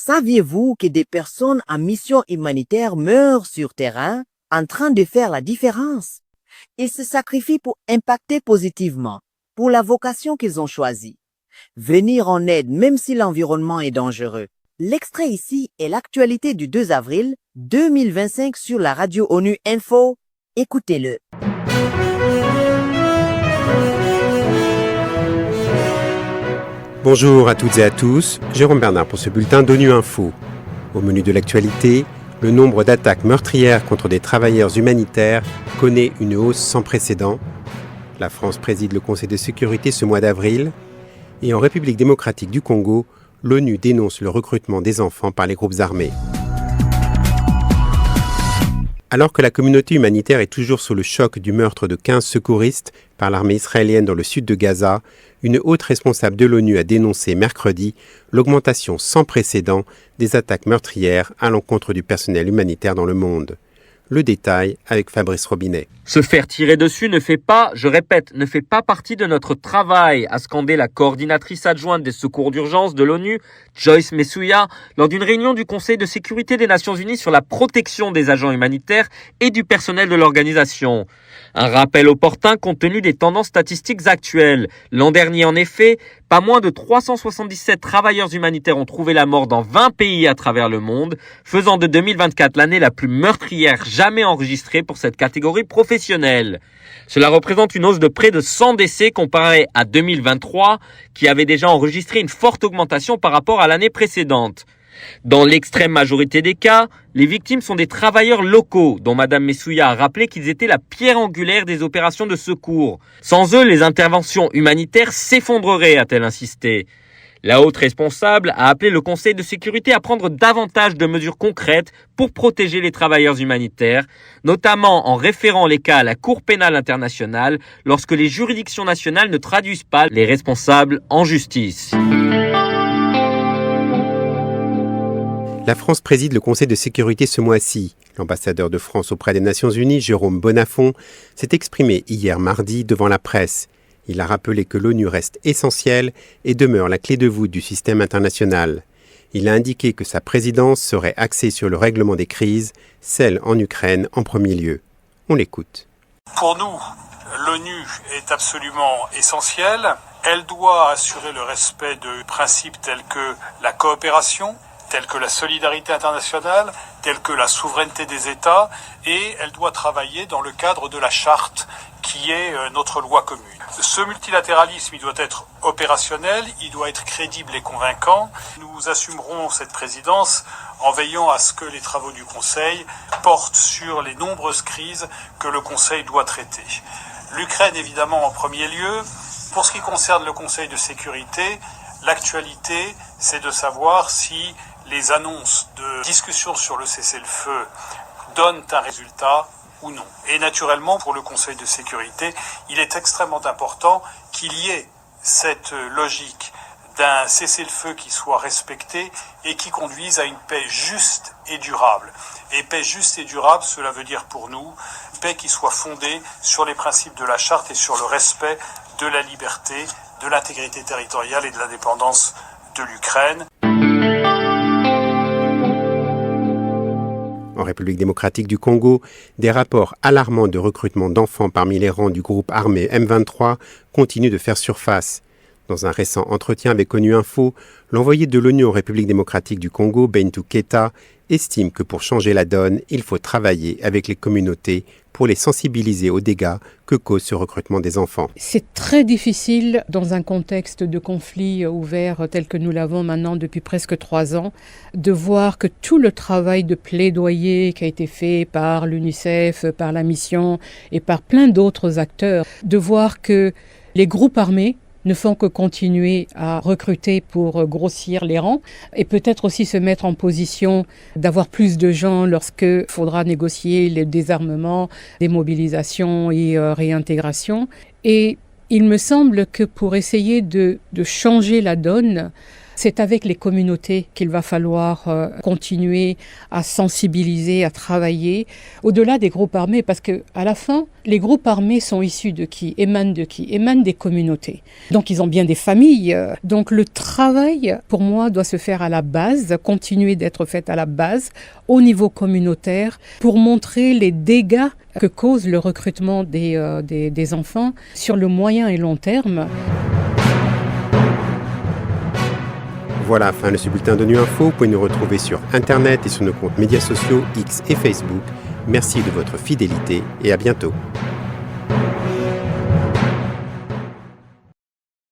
Saviez-vous que des personnes en mission humanitaire meurent sur terrain en train de faire la différence? Ils se sacrifient pour impacter positivement, pour la vocation qu'ils ont choisie. Venir en aide même si l'environnement est dangereux. L'extrait ici est l'actualité du 2 avril 2025 sur la radio ONU Info. Écoutez-le. Bonjour à toutes et à tous, Jérôme Bernard pour ce bulletin d'ONU Info. Au menu de l'actualité, le nombre d'attaques meurtrières contre des travailleurs humanitaires connaît une hausse sans précédent. La France préside le Conseil de sécurité ce mois d'avril. Et en République démocratique du Congo, l'ONU dénonce le recrutement des enfants par les groupes armés. Alors que la communauté humanitaire est toujours sous le choc du meurtre de 15 secouristes par l'armée israélienne dans le sud de Gaza, une haute responsable de l'ONU a dénoncé mercredi l'augmentation sans précédent des attaques meurtrières à l'encontre du personnel humanitaire dans le monde. Le détail avec Fabrice Robinet. Se faire tirer dessus ne fait pas, je répète, ne fait pas partie de notre travail, a scandé la coordinatrice adjointe des secours d'urgence de l'ONU, Joyce Msuya, lors d'une réunion du Conseil de sécurité des Nations Unies sur la protection des agents humanitaires et du personnel de l'organisation. Un rappel opportun compte tenu des tendances statistiques actuelles. L'an dernier, en effet, pas moins de 377 travailleurs humanitaires ont trouvé la mort dans 20 pays à travers le monde, faisant de 2024 l'année la plus meurtrière jamais enregistrée pour cette catégorie professionnelle. Cela représente une hausse de près de 100 décès comparé à 2023, qui avait déjà enregistré une forte augmentation par rapport à l'année précédente. Dans l'extrême majorité des cas, les victimes sont des travailleurs locaux, dont Mme Msuya a rappelé qu'ils étaient la pierre angulaire des opérations de secours. Sans eux, les interventions humanitaires s'effondreraient, a-t-elle insisté. La haute responsable a appelé le Conseil de sécurité à prendre davantage de mesures concrètes pour protéger les travailleurs humanitaires, notamment en référant les cas à la Cour pénale internationale lorsque les juridictions nationales ne traduisent pas les responsables en justice. La France préside le Conseil de sécurité ce mois-ci. L'ambassadeur de France auprès des Nations Unies, Jérôme Bonnafont, s'est exprimé hier mardi devant la presse. Il a rappelé que l'ONU reste essentielle et demeure la clé de voûte du système international. Il a indiqué que sa présidence serait axée sur le règlement des crises, celle en Ukraine en premier lieu. On l'écoute. Pour nous, l'ONU est absolument essentielle. Elle doit assurer le respect de principes tels que la coopération, telles que la solidarité internationale, telles que la souveraineté des États, et elle doit travailler dans le cadre de la charte qui est notre loi commune. Ce multilatéralisme, il doit être opérationnel, il doit être crédible et convaincant. Nous assumerons cette présidence en veillant à ce que les travaux du Conseil portent sur les nombreuses crises que le Conseil doit traiter. L'Ukraine, évidemment, en premier lieu. Pour ce qui concerne le Conseil de sécurité, l'actualité, c'est de savoir si les annonces de discussion sur le cessez-le-feu donnent un résultat ou non. Et naturellement, pour le Conseil de sécurité, il est extrêmement important qu'il y ait cette logique d'un cessez-le-feu qui soit respecté et qui conduise à une paix juste et durable. Et paix juste et durable, cela veut dire pour nous, paix qui soit fondée sur les principes de la charte et sur le respect de la liberté, de l'intégrité territoriale et de l'indépendance de l'Ukraine. En République démocratique du Congo, des rapports alarmants de recrutement d'enfants parmi les rangs du groupe armé M23 continuent de faire surface. Dans un récent entretien avec ONU Info, l'envoyé de l'ONU en République démocratique du Congo, Bintou Keita, estime que pour changer la donne, il faut travailler avec les communautés pour les sensibiliser aux dégâts que cause ce recrutement des enfants. C'est très difficile dans un contexte de conflit ouvert tel que nous l'avons maintenant depuis presque 3 ans, de voir que tout le travail de plaidoyer qui a été fait par l'UNICEF, par la mission et par plein d'autres acteurs, de voir que les groupes armés ne font que continuer à recruter pour grossir les rangs et peut-être aussi se mettre en position d'avoir plus de gens lorsque faudra négocier le désarmement, démobilisation et réintégration. Et il me semble que pour essayer de changer la donne, C'est avec les communautés qu'il va falloir continuer à sensibiliser, à travailler, au-delà des groupes armés, parce qu'à la fin, les groupes armés sont issus de qui? Émanent de qui? Émanent des communautés. Donc ils ont bien des familles. Donc le travail, pour moi, doit se faire à la base, continuer d'être fait à la base, au niveau communautaire, pour montrer les dégâts que cause le recrutement des enfants sur le moyen et long terme. Voilà, fin de ce bulletin d'ONU Info. Vous pouvez nous retrouver sur Internet et sur nos comptes médias sociaux X et Facebook. Merci de votre fidélité et à bientôt.